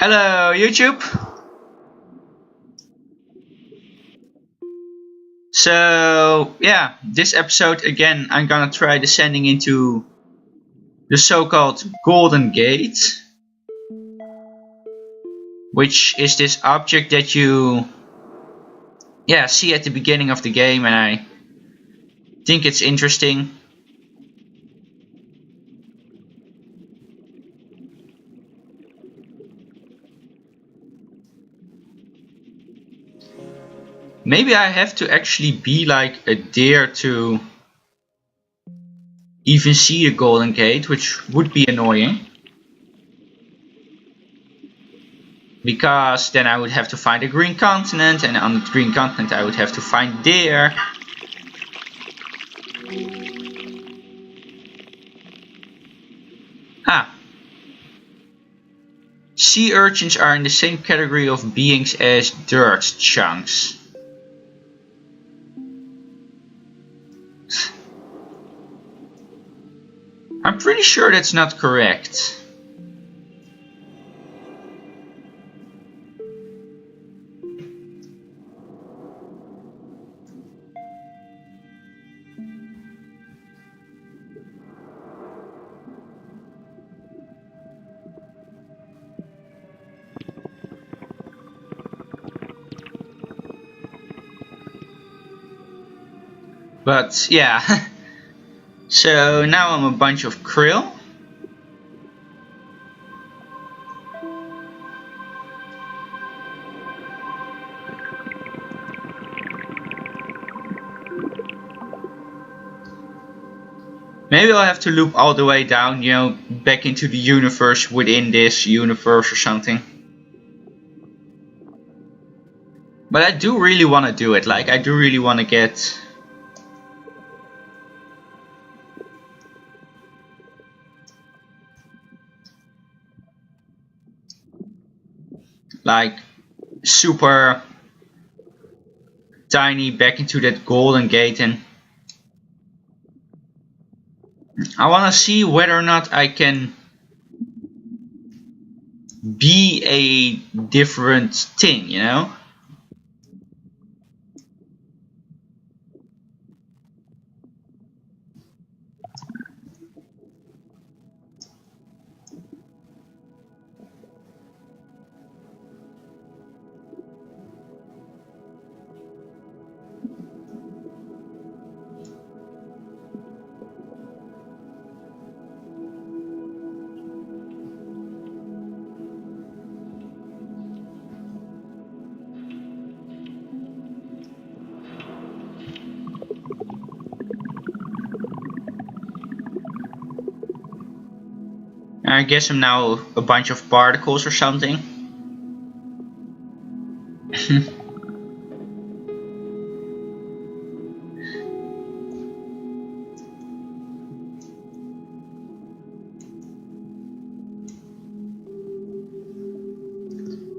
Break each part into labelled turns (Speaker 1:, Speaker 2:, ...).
Speaker 1: Hello, YouTube. So, yeah, this episode again, I'm gonna try descending into the so-called Golden Gate, which is this object that you, see at the beginning of the game, and I think it's interesting. Maybe I have to actually be like a deer to even see the Golden Gate, which would be annoying. Because then I would have to find a green continent, and on the green continent I would have to find deer. Sea urchins are in the same category of beings as dirt chunks. I'm pretty sure that's not correct. But yeah, so now I'm a bunch of krill. Maybe I'll have to loop all the way down, back into the universe within this universe or something. But I do really want to do it, like I do really want to get... like super tiny back into that Golden Gate, and I want to see whether or not I can be a different thing, I guess I'm now a bunch of particles or something.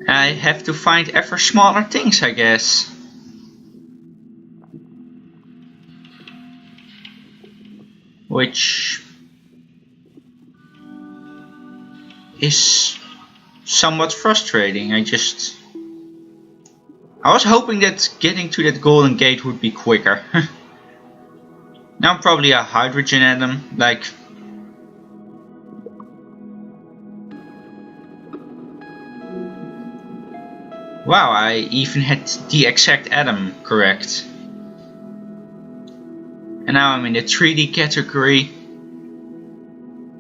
Speaker 1: I have to find ever smaller things, I guess. Which is somewhat frustrating. I was hoping that getting to that Golden Gate would be quicker. Now I'm probably a hydrogen atom, like... Wow, I even had the exact atom correct. And now I'm in the 3D category.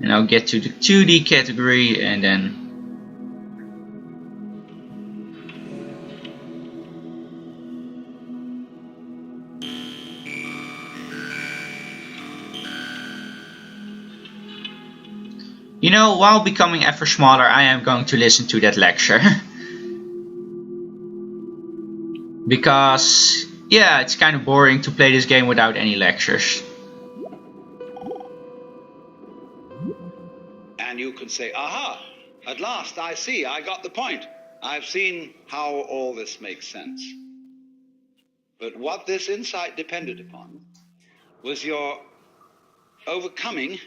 Speaker 1: And I'll get to the 2D category, and then... while becoming ever smaller, I am going to listen to that lecture. Because, yeah, it's kind of boring to play this game without any lectures.
Speaker 2: And you can say, aha, at last I see, I got the point. I've seen how all this makes sense. But what this insight depended upon was your overcoming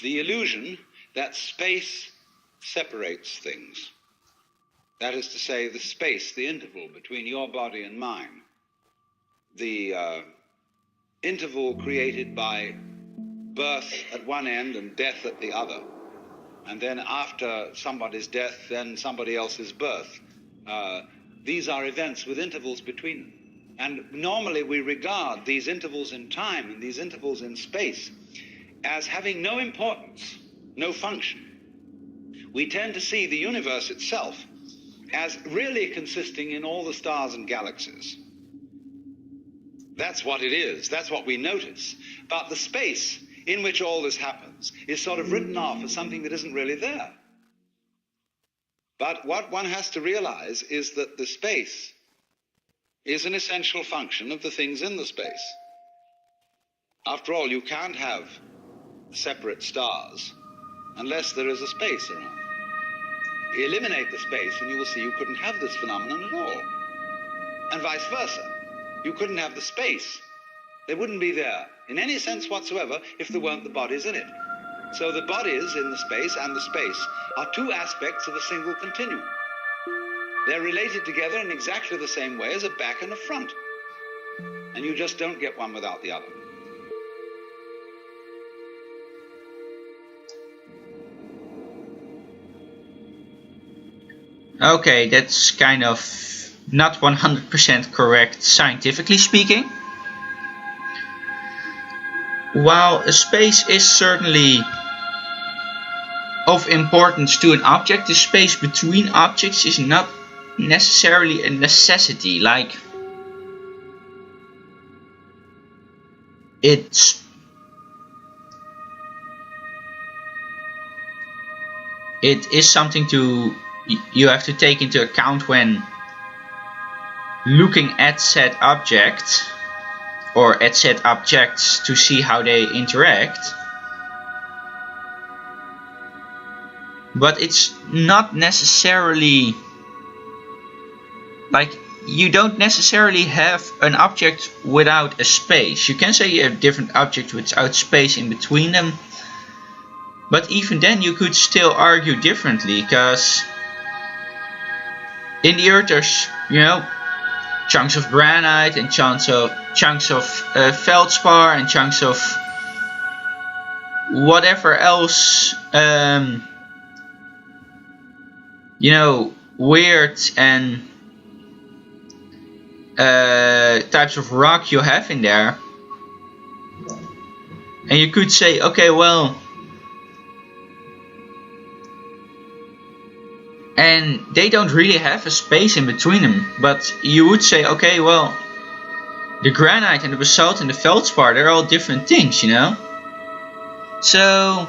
Speaker 2: the illusion that space separates things. That is to say, the space, the interval between your body and mine. The interval created by birth at one end and death at the other. And then after somebody's death, then somebody else's birth. These are events with intervals between them. And normally we regard these intervals in time and these intervals in space as having no importance, no function. We tend to see the universe itself as really consisting in all the stars and galaxies. That's what it is. That's what we notice. But the space in which all this happens is sort of written off as something that isn't really there. But what one has to realize is that the space is an essential function of the things in the space. After all, you can't have separate stars unless there is a space around. Eliminate the space and you will see you couldn't have this phenomenon at all. And vice versa. You couldn't have the space. They wouldn't be there in any sense whatsoever if there weren't the bodies in it. So the bodies in the space and the space are two aspects of a single continuum. They're related together in exactly the same way as a back and a front. And you just don't get one without the other.
Speaker 1: Okay, that's kind of not 100% correct scientifically speaking. While a space is certainly of importance to an object, the space between objects is not necessarily a necessity. Like, it is something you have to take into account when looking at said object or at said objects to see how they interact. But it's not necessarily like you don't necessarily have an object without a space. You can say you have different objects without space in between them, but even then you could still argue differently, because in the earth there's, you know, chunks of granite and chunks of feldspar and chunks of whatever else, you know, weird and types of rock you have in there. And you could say, okay, well, and they don't really have a space in between them. But you would say, okay, well, the granite and the basalt and the feldspar, they're all different things, you know? So,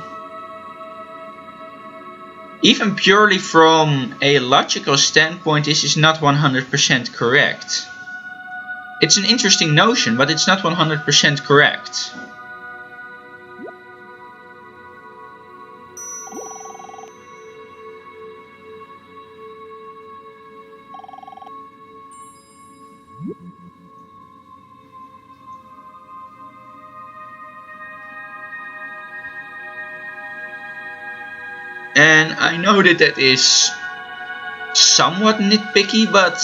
Speaker 1: even purely from a logical standpoint, this is not 100% correct. It's an interesting notion, but it's not 100% correct. And I know that that is somewhat nitpicky, but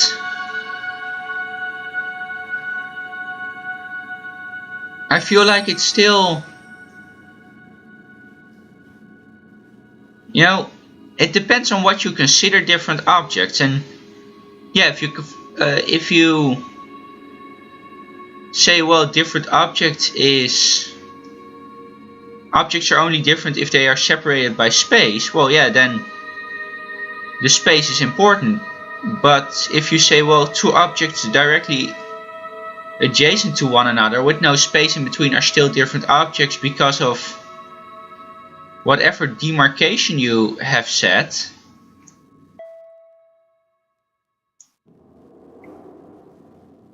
Speaker 1: I feel like it's still, you know, it depends on what you consider different objects. And yeah, if you say, well, different objects are only different if they are separated by space, well, yeah, then the space is important. But if you say, well, two objects directly adjacent to one another with no space in between are still different objects because of whatever demarcation you have set,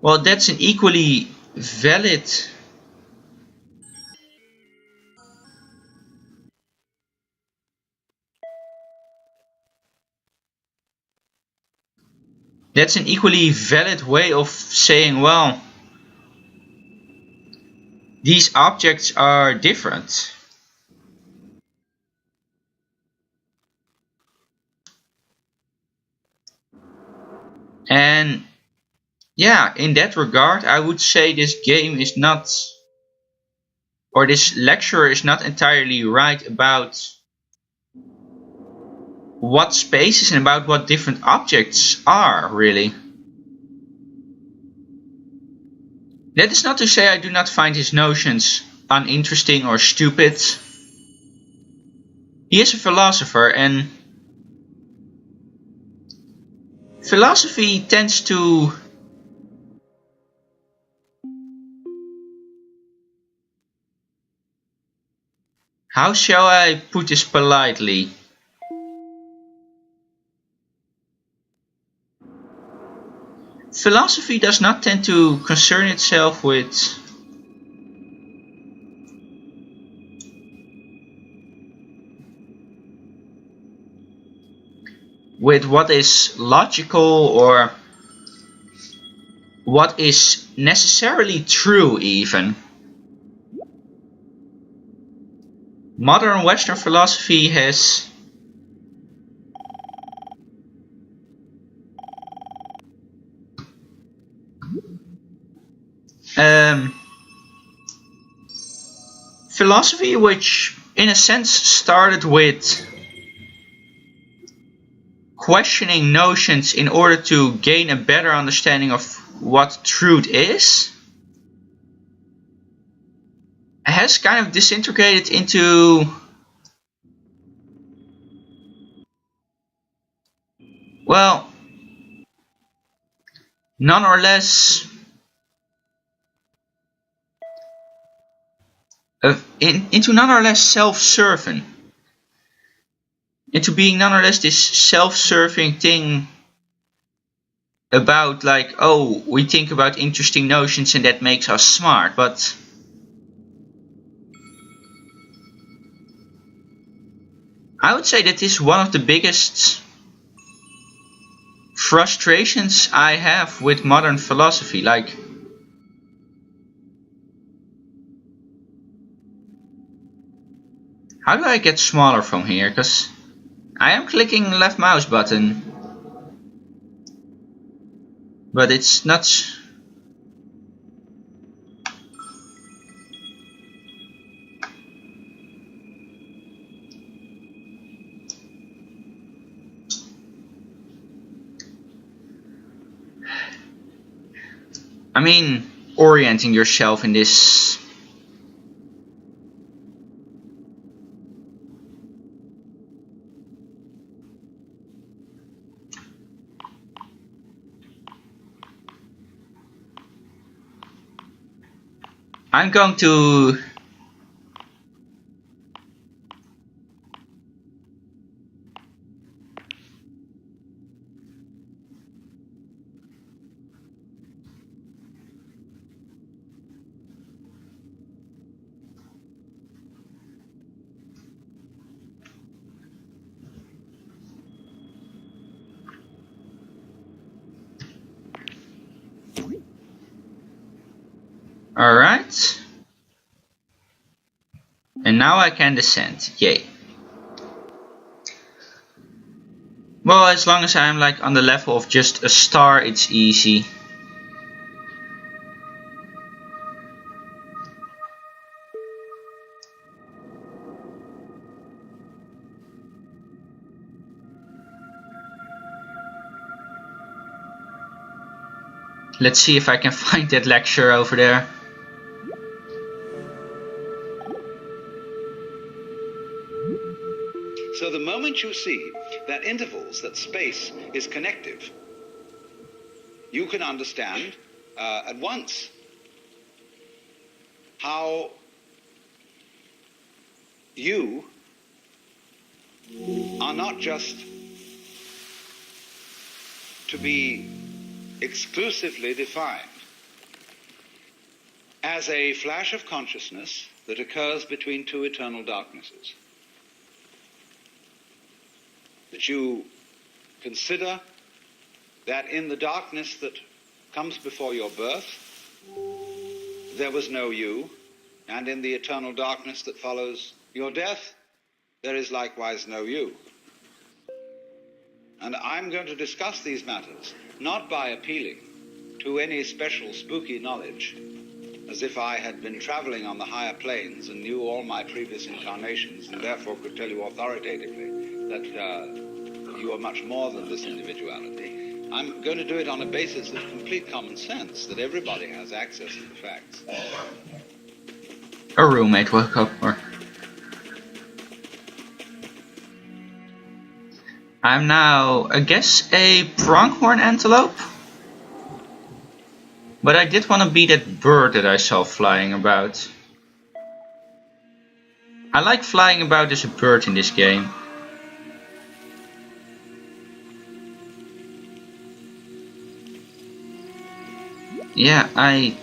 Speaker 1: well, that's an equally valid way of saying, well, these objects are different. And yeah, in that regard, I would say this game is not, or this lecturer is not entirely right about what space is and about what different objects are, really. That is not to say I do not find his notions uninteresting or stupid. He is a philosopher, and philosophy tends to how shall I put this politely? Philosophy does not tend to concern itself with what is logical or what is necessarily true even. Modern Western philosophy has philosophy which in a sense started with questioning notions in order to gain a better understanding of what truth is, has kind of disintegrated into well, none or less into none or less self-serving, into being none or less this self-serving thing about like, oh, we think about interesting notions and that makes us smart, but I would say that is one of the biggest frustrations I have with modern philosophy. Like, how do I get smaller from here? Because I am clicking left mouse button, but it's not. I mean, orienting yourself in this. I'm going to alright. And now I can descend. Yay. Well, as long as I'm like on the level of just a star, it's easy. Let's see if I can find that lecture over there.
Speaker 2: So the moment you see that intervals, that space is connective, you can understand at once how you are not just to be exclusively defined as a flash of consciousness that occurs between two eternal darknesses. That you consider that in the darkness that comes before your birth, there was no you, and in the eternal darkness that follows your death, there is likewise no you. And I'm going to discuss these matters not by appealing to any special spooky knowledge, as if I had been traveling on the higher planes and knew all my previous incarnations and therefore could tell you authoritatively that you are much more than this individuality. I'm going to do it on a basis of complete common sense, that everybody has access to the facts.
Speaker 1: A roommate woke up, or... I'm now, I guess, a pronghorn antelope? But I did want to be that bird that I saw flying about. I like flying about as a bird in this game. Yeah, I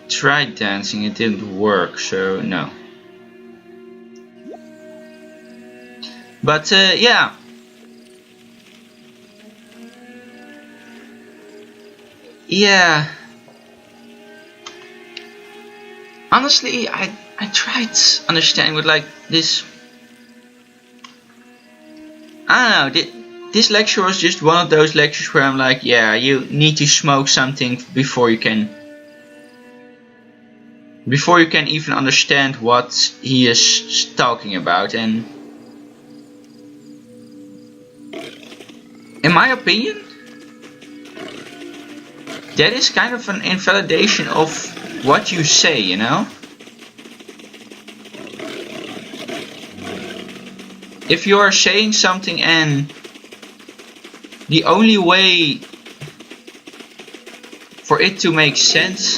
Speaker 1: tried dancing, it didn't work, so no. But yeah. Yeah. Honestly, I tried understanding with like this. I don't know, this lecture was just one of those lectures where I'm like, yeah, you need to smoke something before you can even understand what he is talking about. And in my opinion, that is kind of an invalidation of what you say, you know? If you are saying something and the only way for it to make sense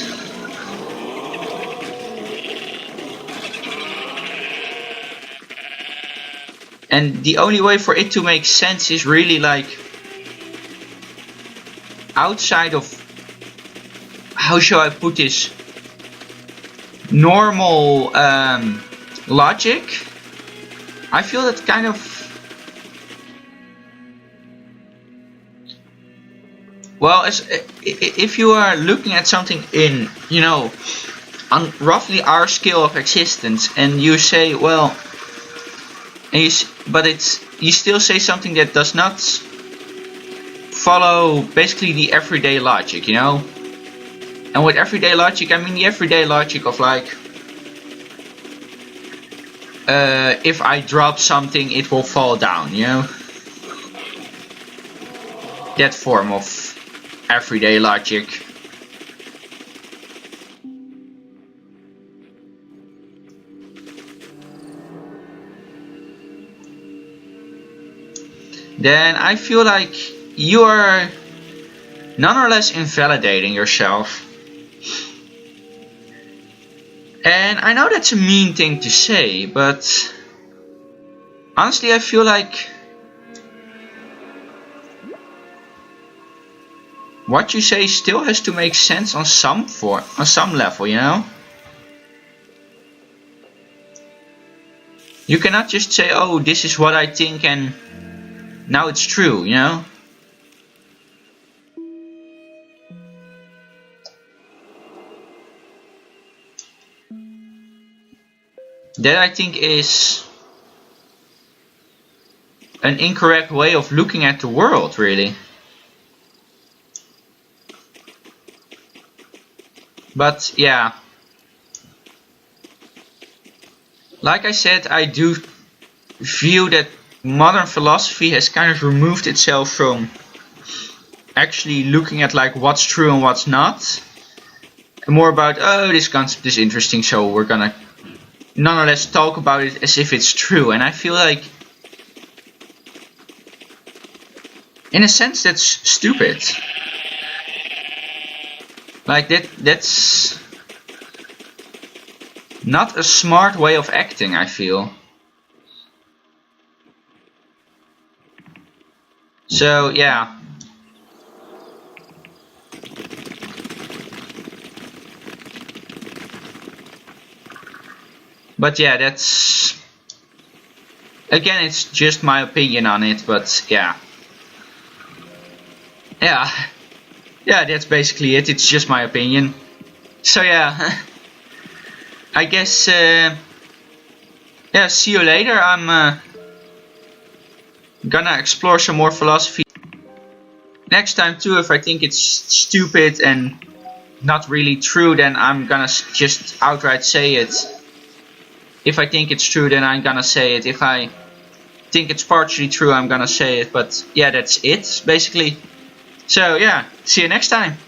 Speaker 1: is really like outside of, how shall I put this, normal logic, I feel that kind of, well, if you are looking at something in, you know, on roughly our scale of existence, and you say, well, and you still say something that does not follow basically the everyday logic, you know. And with everyday logic, I mean the everyday logic of like, if I drop something, it will fall down, you know? That form of everyday logic. Then I feel like you are none or less invalidating yourself. And I know that's a mean thing to say, but honestly I feel like what you say still has to make sense on some level, you know? You cannot just say, oh, this is what I think and now it's true, you know? That I think is an incorrect way of looking at the world, really. But yeah, like I said, I do feel that modern philosophy has kind of removed itself from actually looking at like what's true and what's not. And more about, oh, this concept is interesting, so we're gonna nonetheless talk about it as if it's true. And I feel like, in a sense, that's stupid. Like that's not a smart way of acting, I feel. So yeah. But yeah, that's, again, it's just my opinion on it, but yeah. Yeah, that's basically it. It's just my opinion. So yeah, I guess, yeah, see you later. I'm gonna explore some more philosophy. next time too, if I think it's stupid and not really true, then I'm gonna just outright say it. If I think it's true, then I'm gonna say it. If I think it's partially true, I'm gonna say it. But yeah, that's it basically. So yeah, see you next time.